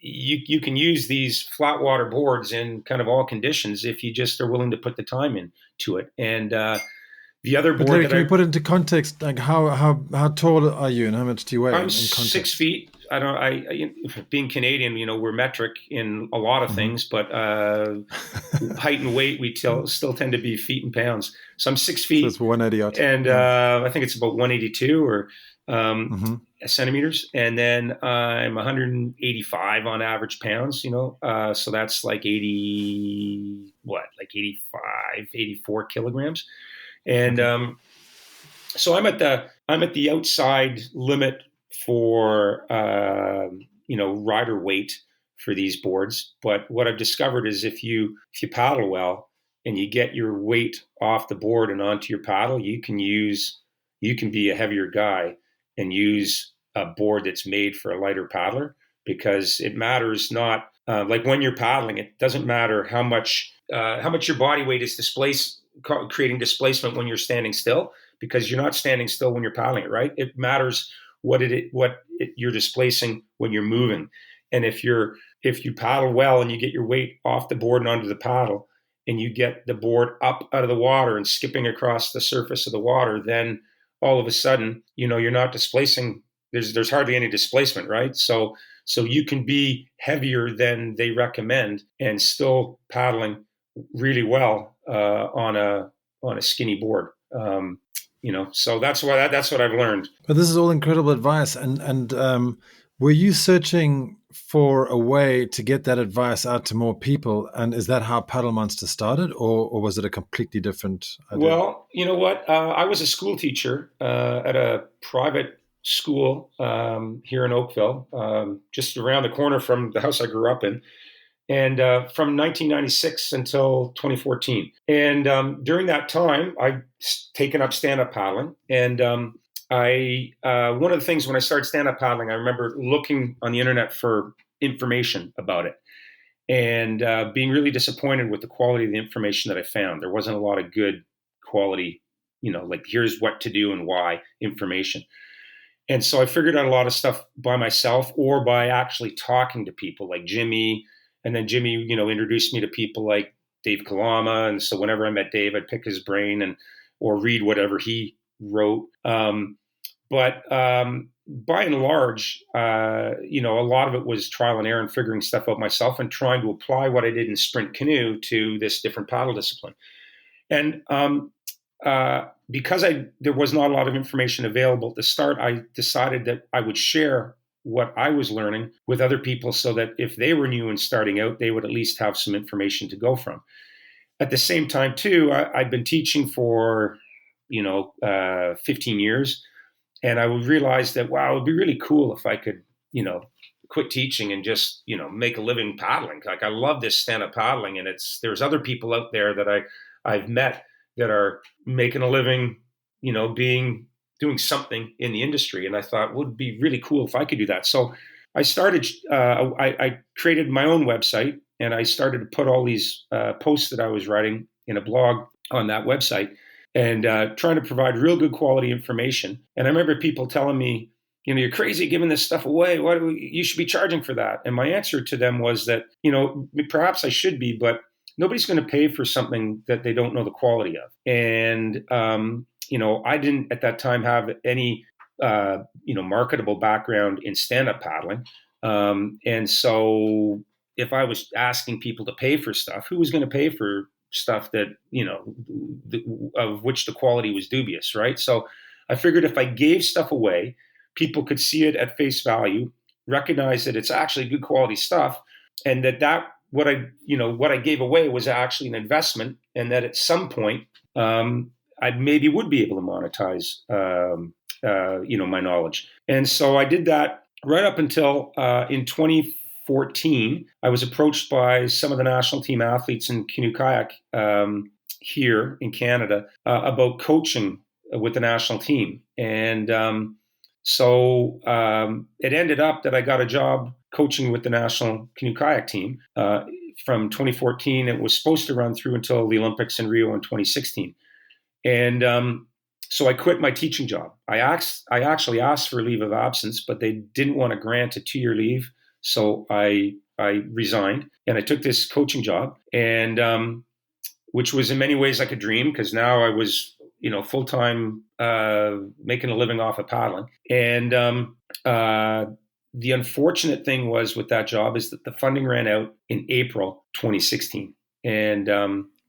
you can use these flat water boards in kind of all conditions if you just are willing to put the time into it. And, the other But board Larry, that can you put it into context? Like how tall are you and how much do you weigh I'm in context? 6 feet. Being Canadian, we're metric in a lot of things, but height and weight, we still tend to be feet and pounds. So I'm 6 feet. So it's 180 odd. And I think it's about 182 or centimeters. And then I'm 185 on average pounds, so that's like 84 kilograms. And so I'm at the outside limit for rider weight for these boards. But what I've discovered is if you paddle well and you get your weight off the board and onto your paddle, you can be a heavier guy and use a board that's made for a lighter paddler, because it matters not like when you're paddling, it doesn't matter how much your body weight is creating displacement when you're standing still, because you're not standing still when you're paddling it, right? It matters what you're displacing when you're moving. And if you paddle well and you get your weight off the board and onto the paddle, and you get the board up out of the water and skipping across the surface of the water, then all of a sudden, you're not displacing. There's hardly any displacement, right? So you can be heavier than they recommend and still paddling really well on a skinny board. So that's what I've learned. But this is all incredible advice. And were you searching for a way to get that advice out to more people? And is that how Paddle Monster started, or was it a completely different idea? Well, you know what? I was a school teacher at a private school here in Oakville, just around the corner from the house I grew up in. And from 1996 until 2014. And during that time, I'd taken up stand-up paddling. And one of the things when I started stand-up paddling, I remember looking on the internet for information about it and being really disappointed with the quality of the information that I found. There wasn't a lot of good quality, like here's what to do and why information. And so I figured out a lot of stuff by myself or by actually talking to people like Jimmy. And then Jimmy, introduced me to people like Dave Kalama. And so whenever I met Dave, I'd pick his brain or read whatever he wrote. But by and large, a lot of it was trial and error and figuring stuff out myself and trying to apply what I did in sprint canoe to this different paddle discipline. And because there was not a lot of information available at the start, I decided that I would share what I was learning with other people so that if they were new and starting out, they would at least have some information to go from. At the same time, too, I'd been teaching for, 15 years. And I would realize that, wow, it would be really cool if I could, quit teaching and just, make a living paddling. Like I love this stand-up paddling, and there's other people out there that I've met that are making a living, doing something in the industry. And I thought, would be really cool if I could do that. So I started, I created my own website, and I started to put all these posts that I was writing in a blog on that website and trying to provide real good quality information. And I remember people telling me, you're crazy giving this stuff away. You should be charging for that. And my answer to them was that, perhaps I should be, but nobody's going to pay for something that they don't know the quality of. And, I didn't at that time have any, marketable background in stand-up paddling. And so if I was asking people to pay for stuff, who was going to pay for stuff that, of which the quality was dubious, right? So I figured if I gave stuff away, people could see it at face value, recognize that it's actually good quality stuff, and that what I gave away was actually an investment, and that at some point, I maybe would be able to monetize, my knowledge. And so I did that right up until in 2014, I was approached by some of the national team athletes in canoe kayak here in Canada about coaching with the national team. And so it ended up that I got a job coaching with the national canoe kayak team from 2014. It was supposed to run through until the Olympics in Rio in 2016. And so I quit my teaching job. I actually asked for a leave of absence, but they didn't want to grant a 2-year leave. So I resigned and I took this coaching job, and which was in many ways like a dream, because now I was, full-time, making a living off of paddling. And the unfortunate thing was with that job is that the funding ran out in April 2016. And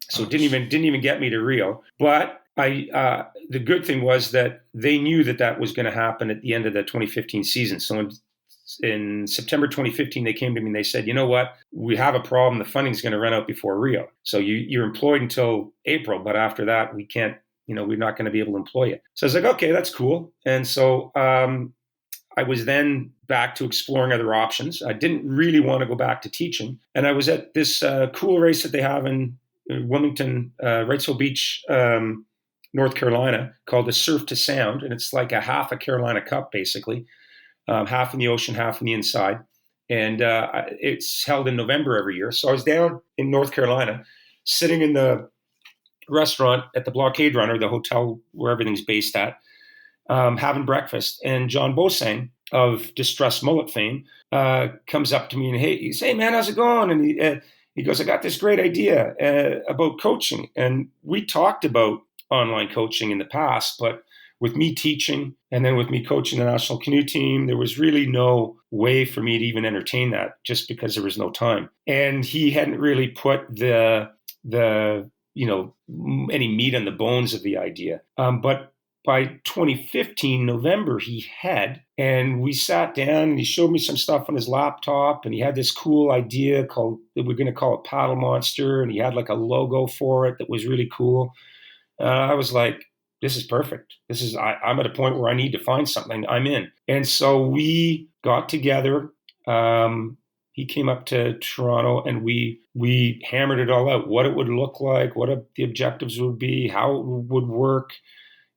so it didn't even get me to Rio. But the good thing was that they knew that was going to happen at the end of the 2015 season. So in September 2015, they came to me and they said, you know what, we have a problem. The funding's going to run out before Rio. So you're employed until April, but after that, we can't, we're not going to be able to employ you. So I was like, okay, that's cool. And so I was then back to exploring other options. I didn't really want to go back to teaching. And I was at this cool race that they have in Wilmington, Wrightsville Beach, North Carolina, called the Surf to Sound. And it's like a half a Carolina Cup, basically. Half in the ocean, half in the inside. And it's held in November every year. So I was down in North Carolina, sitting in the restaurant at the Blockade Runner, the hotel where everything's based at, having breakfast. And John Bosang of Distressed Mullet fame comes up to me and he says, hey, man, how's it going? And he goes, I got this great idea about coaching. And we talked about online coaching in the past, but with me teaching and then with me coaching the national canoe team, there was really no way for me to even entertain that just because there was no time. And he hadn't really put the any meat on the bones of the idea. But by 2015, November, he had, and we sat down and he showed me some stuff on his laptop, and he had this cool idea that we're going to call it Paddle Monster. And he had like a logo for it that was really cool. I was like, this is perfect. I'm at a point where I need to find something. I'm in. And so we got together. He came up to Toronto and we hammered it all out, what it would look like, what the objectives would be, how it would work.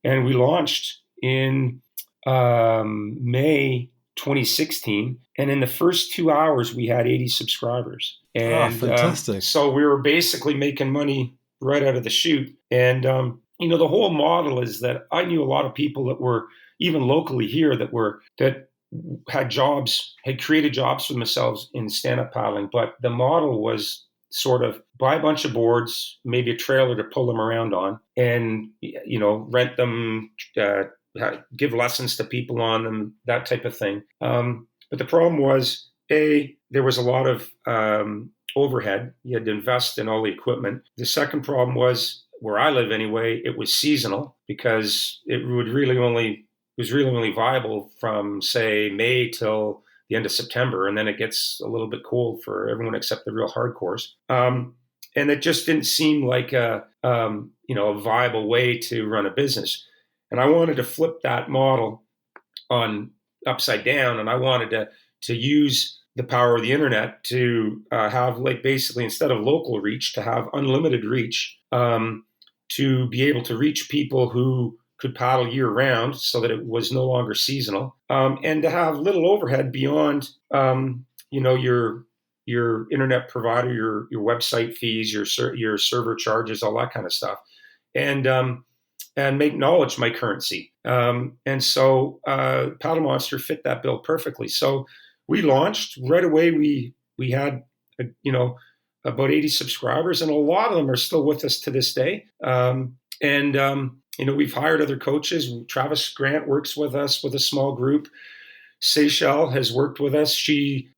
And we launched in May 2016. And in the first 2 hours, we had 80 subscribers. And fantastic. So we were basically making money right out of the chute. And the whole model is that I knew a lot of people that were even locally here that had jobs, had created jobs for themselves in stand-up paddling. But the model was sort of buy a bunch of boards, maybe a trailer to pull them around on, and rent them, give lessons to people on them, that type of thing. But the problem was, there was a lot of overhead. You had to invest in all the equipment. The second problem was, where I live anyway, it was seasonal because it was really only viable from, say, May till the end of September. And then it gets a little bit cold for everyone except the real hardcores. And it just didn't seem like a viable way to run a business. And I wanted to flip that model on upside down. And I wanted to use the power of the internet to have, like, basically, instead of local reach, to have unlimited reach, to be able to reach people who could paddle year round so that it was no longer seasonal, and to have little overhead beyond, your internet provider, your website fees, your server charges, all that kind of stuff, and make knowledge my currency. And so Paddle Monster fit that bill perfectly. So we launched right away. We had about 80 subscribers, and a lot of them are still with us to this day. We've hired other coaches. Travis Grant works with us with a small group. Seychelles has worked with us. She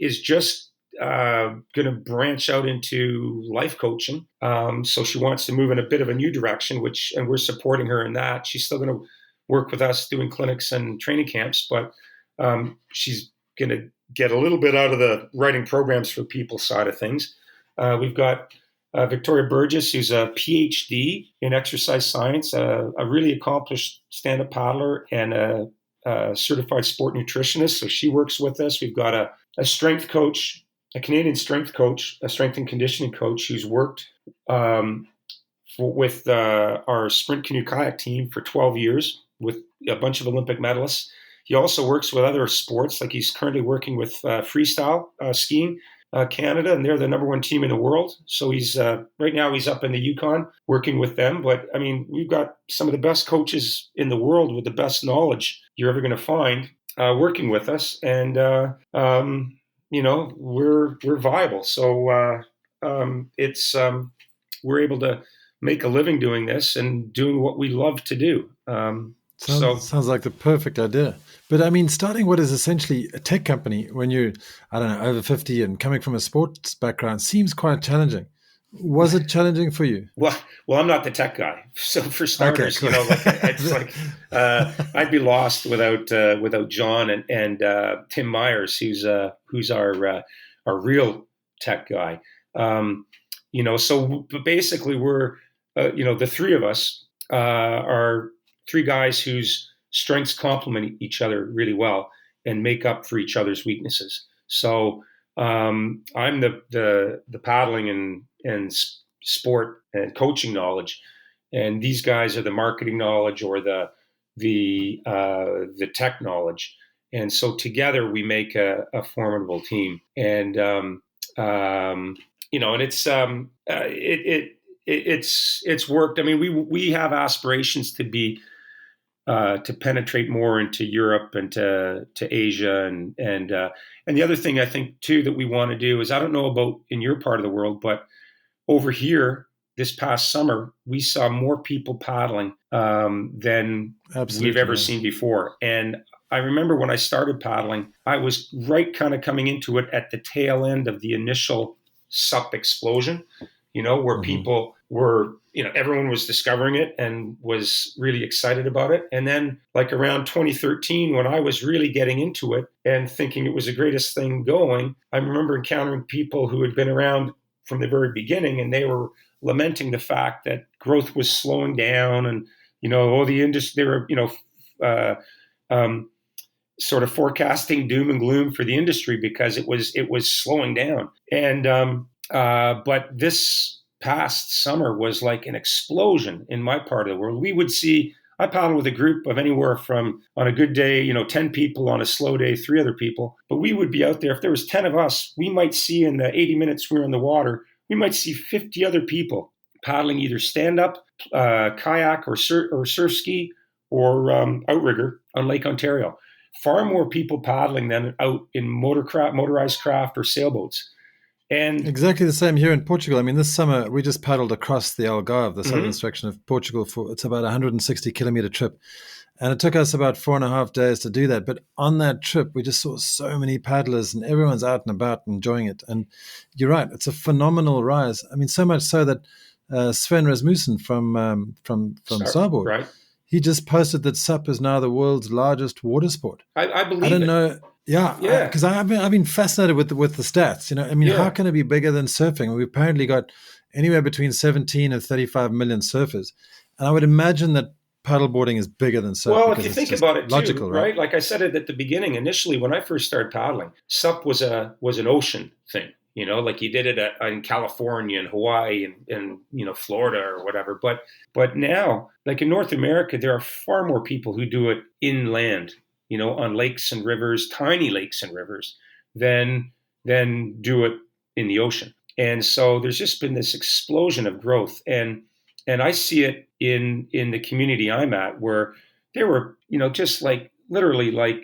is just going to branch out into life coaching. So she wants to move in a bit of a new direction, and we're supporting her in that. She's still going to work with us doing clinics and training camps, but she's going to get a little bit out of the writing programs for people side of things. We've got Victoria Burgess, who's a PhD in exercise science, a really accomplished stand-up paddler, and a certified sport nutritionist. So she works with us. We've got a strength coach, a Canadian strength coach, a strength and conditioning coach who's worked with our sprint canoe kayak team for 12 years with a bunch of Olympic medalists. He also works with other sports, like he's currently working with freestyle skiing Canada, and they're the number one team in the world. So he's right now he's up in the Yukon working with them. But I mean, we've got some of the best coaches in the world with the best knowledge you're ever going to find working with us, and we're viable. So it's we're able to make a living doing this and doing what we love to do. Sounds like the perfect idea. But I mean, starting what is essentially a tech company when you're, I don't know, over 50 and coming from a sports background seems quite challenging. Was it challenging for you? Well, I'm not the tech guy. So for starters, Okay, cool. it's like I'd be lost without John and Tim Myers, who's our real tech guy. So but basically we're the three of us are three guys whose strengths complement each other really well and make up for each other's weaknesses. So I'm the paddling and sport and coaching knowledge, and these guys are the marketing knowledge or the tech knowledge. And so together we make a formidable team. And and it's worked. I mean, we have aspirations to be to penetrate more into Europe and to Asia, and the other thing I think too that we want to do is, I don't know about in your part of the world, but over here this past summer we saw more people paddling than we've ever seen before. And I remember when I started paddling, I was right kind of coming into it at the tail end of the initial SUP explosion, where people were, everyone was discovering it and was really excited about it. And then like around 2013, when I was really getting into it and thinking it was the greatest thing going, I remember encountering people who had been around from the very beginning, and they were lamenting the fact that growth was slowing down, and, the industry, they were, sort of forecasting doom and gloom for the industry because it was slowing down. And but this past summer was like an explosion in my part of the world. We would see, I paddled with a group of anywhere from, on a good day, 10 people, on a slow day, 3 other people. But we would be out there, if there was 10 of us, we might see in the 80 minutes we were in the water, we might see 50 other people paddling either stand-up, kayak or surf ski or outrigger on Lake Ontario. Far more people paddling than out in motorized craft or sailboats. And exactly the same here in Portugal. I mean, this summer we just paddled across the Algarve, the southern section of Portugal, it's about a 160 kilometer trip. And it took us about 4.5 days to do that. But on that trip, we just saw so many paddlers, and everyone's out and about enjoying it. And you're right, it's a phenomenal rise. I mean, so much so that Sven Rasmussen from Starboard, right, he just posted that SUP is now the world's largest water sport. I believe I don't it. know. Yeah, because I've been fascinated with the stats. I mean, how can it be bigger than surfing? We've apparently got anywhere between 17 and 35 million surfers, and I would imagine that paddleboarding is bigger than surfing. Well, if you think about it, logical, too, right? Like I said it at the beginning, initially when I first started paddling, SUP was an ocean thing. Like you did it in California and Hawaii and Florida or whatever. But now, like in North America, there are far more people who do it inland, on lakes and rivers, tiny lakes and rivers, than do it in the ocean. And so there's just been this explosion of growth. And I see it in the community I'm at, where there were, just like literally like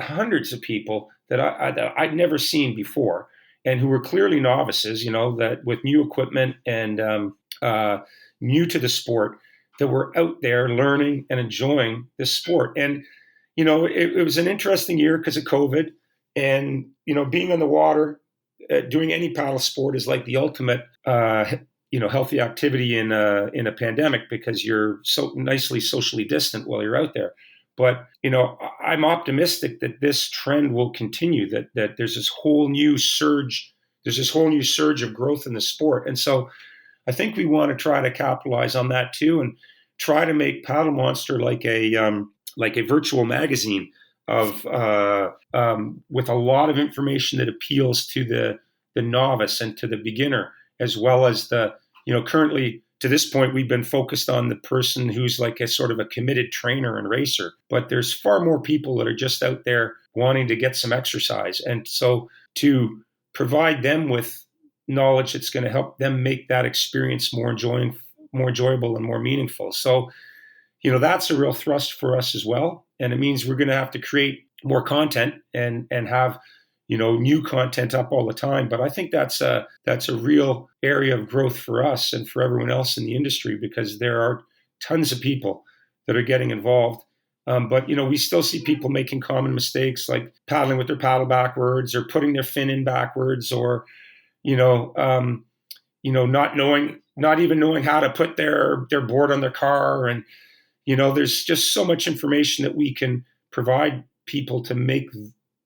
hundreds of people that I'd never seen before, and who were clearly novices, that with new equipment and new to the sport, that were out there learning and enjoying this sport. And it was an interesting year because of COVID, and being on the water, doing any paddle sport is like the ultimate healthy activity in a pandemic, because you're so nicely socially distant while you're out there. But I'm optimistic that this trend will continue. That there's this whole new surge. There's this whole new surge of growth in the sport, and so I think we want to try to capitalize on that too, and try to make Paddle Monster like a virtual magazine of with a lot of information that appeals to the novice and to the beginner, as well as the currently to this point we've been focused on the person who's like a sort of a committed trainer and racer, but there's far more people that are just out there wanting to get some exercise. And so to provide them with knowledge that's going to help them make that experience more enjoyable and more meaningful. So, that's a real thrust for us as well. And it means we're going to have to create more content and have, new content up all the time. But I think that's a real area of growth for us and for everyone else in the industry, because there are tons of people that are getting involved. But we still see people making common mistakes, like paddling with their paddle backwards, or putting their fin in backwards, or not even knowing how to put their board on their car. And there's just so much information that we can provide people to make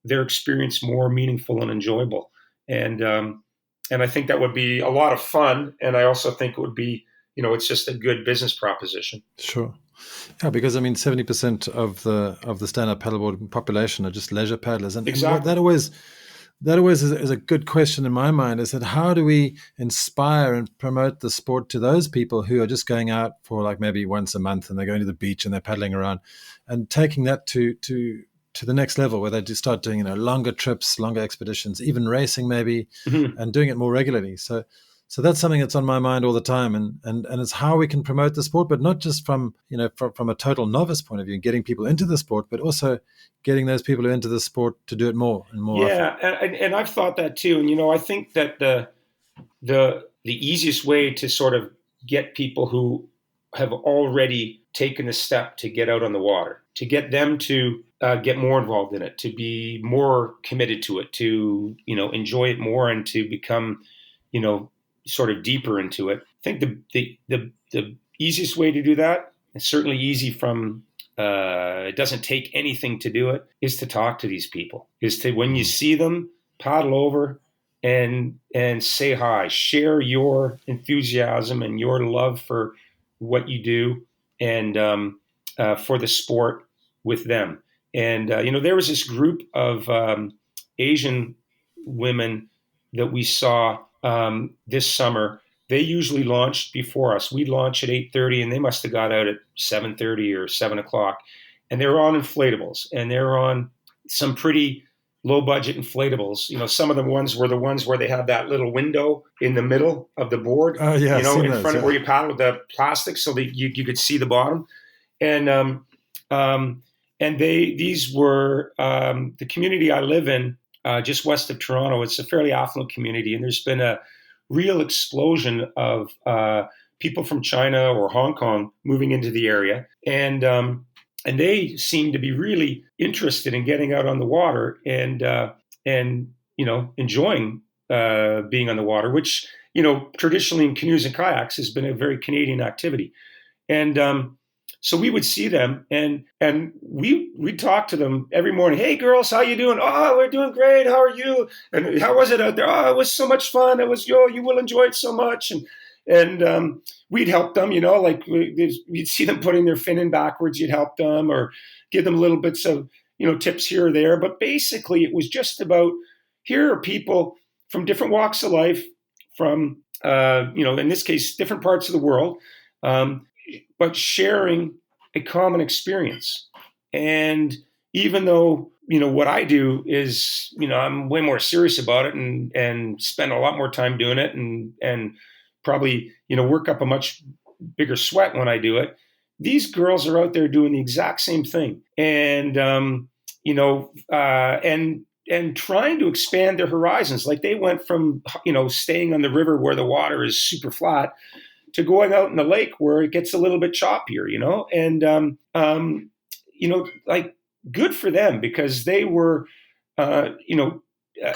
their experience more meaningful and enjoyable. And I think that would be a lot of fun. And I also think it would be, it's just a good business proposition. Sure. Yeah, because 70% of the stand-up paddleboard population are just leisure paddlers, and exactly. That always is a good question in my mind. Is that how do we inspire and promote the sport to those people who are just going out for like maybe once a month and they're going to the beach and they're paddling around, and taking that to the next level where they do start doing longer trips, longer expeditions, even racing maybe, mm-hmm. and doing it more regularly. So that's something that's on my mind all the time, and it's how we can promote the sport, but not just from a total novice point of view, getting people into the sport, but also getting those people who are into the sport to do it more and more. Yeah, and I've thought that too. And I think that the easiest way to sort of get people who have already taken the step to get out on the water, to get them to get more involved in it, to be more committed to it, to enjoy it more, and to become sort of deeper into it. I think the easiest way to do that, it's certainly easy from it doesn't take anything to do it, is to talk to these people, is to, when you see them, paddle over and say hi, share your enthusiasm and your love for what you do, and for the sport with them. And there was this group of Asian women that we saw this summer. They usually launched before us. We launch at 8:30, and they must have got out at 7:30 or 7 o'clock. And they were on inflatables, and they were on some pretty low budget inflatables. Some of the ones were the ones where they have that little window in the middle of the board, in front of where you paddle with the plastic, so that you could see the bottom. And these were the community I live in, just west of Toronto. It's a fairly affluent community, and there's been a real explosion of people from China or Hong Kong moving into the area, and they seem to be really interested in getting out on the water and enjoying being on the water, which traditionally in canoes and kayaks has been a very Canadian activity. And so we would see them, and we'd talk to them every morning. Hey, girls, how you doing? Oh, we're doing great. How are you? And how was it out there? Oh, it was so much fun. It was, you will enjoy it so much. And we'd help them, we'd see them putting their fin in backwards. You'd help them or give them little bits of, tips here or there. But basically it was just about, here are people from different walks of life, from, in this case, different parts of the world, but sharing a common experience. And even though, what I do is, I'm way more serious about it and spend a lot more time doing it and probably, work up a much bigger sweat when I do it. These girls are out there doing the exact same thing. And, and trying to expand their horizons. Like they went from, staying on the river where the water is super flat to going out in the lake where it gets a little bit choppier, and, like good for them, because they were,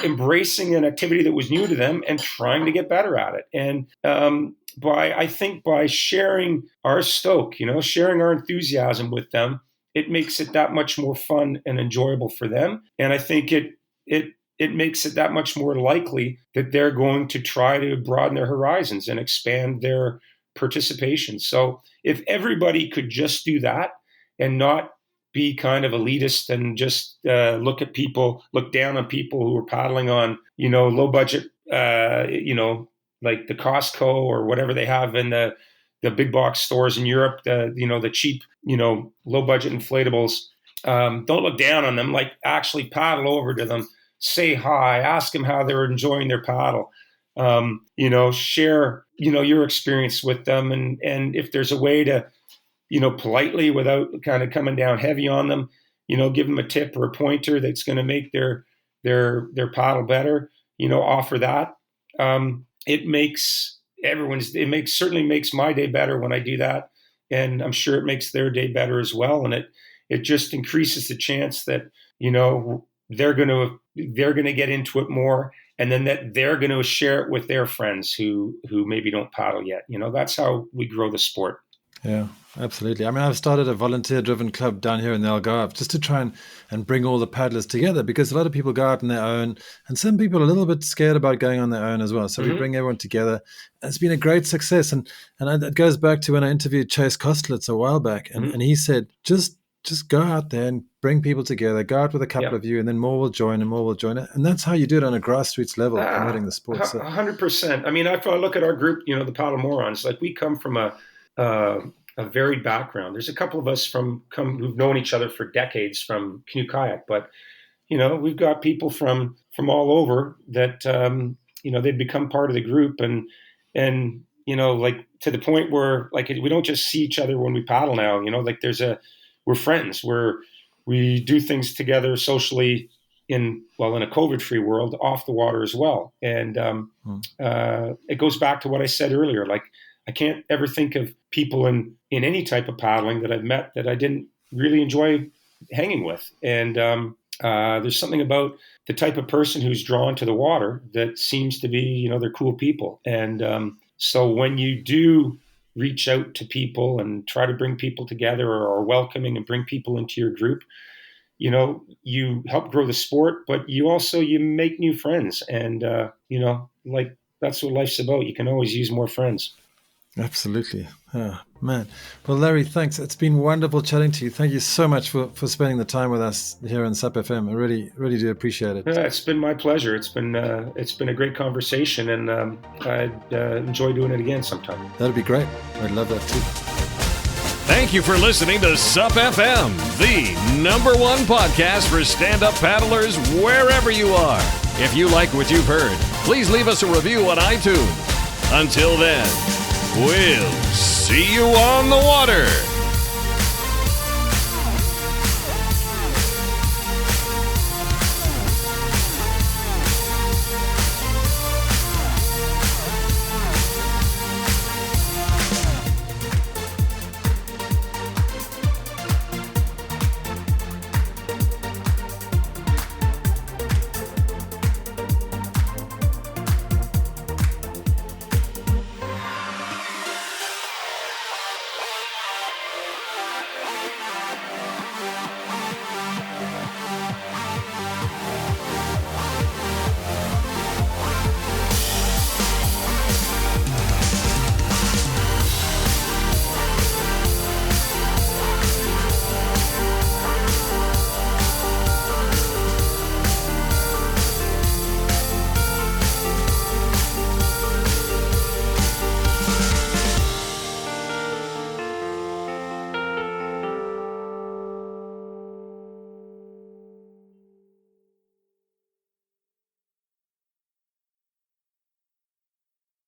embracing an activity that was new to them and trying to get better at it. And by sharing our stoke, sharing our enthusiasm with them, it makes it that much more fun and enjoyable for them. And I think it makes it that much more likely that they're going to try to broaden their horizons and expand their participation. So if everybody could just do that and not be kind of elitist and just look down on people who are paddling on, low budget, like the Costco or whatever they have in the big box stores in Europe, the cheap, low budget inflatables. Don't look down on them, like actually paddle over to them, say hi, ask them how they're enjoying their paddle. Share, your experience with them. And if there's a way to, politely, without kind of coming down heavy on them, give them a tip or a pointer that's going to make their paddle better, offer that. Certainly makes my day better when I do that. And I'm sure it makes their day better as well. And it just increases the chance that, they're going to get into it more, and then that they're going to share it with their friends who maybe don't paddle yet. That's how we grow the sport. Yeah, absolutely. I mean, I've started a volunteer-driven club down here in the Algarve just to try and bring all the paddlers together, because a lot of people go out on their own, and some people are a little bit scared about going on their own as well. So we bring everyone together. And it's been a great success. And it goes back to when I interviewed Chase Kostlitz a while back, and he said, just go out there and bring people together, go out with a couple of you, and then more will join and more will join it. And that's how you do it on a grassroots level, promoting the sport. 100%. I mean, if I look at our group, the Paddle Morons, like we come from a varied background. There's a couple of us who've known each other for decades from canoe kayak, but we've got people from all over that they've become part of the group, and like to the point where like we don't just see each other when we paddle now. Like we're friends. We do things together socially in a COVID-free world off the water as well. And it goes back to what I said earlier. Like I can't ever think of people in any type of paddling that I've met that I didn't really enjoy hanging with. And there's something about the type of person who's drawn to the water that seems to be, they're cool people. And so when you do reach out to people and try to bring people together, or are welcoming and bring people into your group, you help grow the sport, but you make new friends. And, like that's what life's about. You can always use more friends. Absolutely. Oh, man. Well, Larry, thanks. It's been wonderful chatting to you. Thank you so much for spending the time with us here on SUP FM. I really, really do appreciate it. Yeah, it's been my pleasure. It's been a great conversation, and I'd enjoy doing it again sometime. That'd be great. I'd love that too. Thank you for listening to SUP FM, the #1 podcast for stand-up paddlers wherever you are. If you like what you've heard, please leave us a review on iTunes. Until then, we'll see you on the water.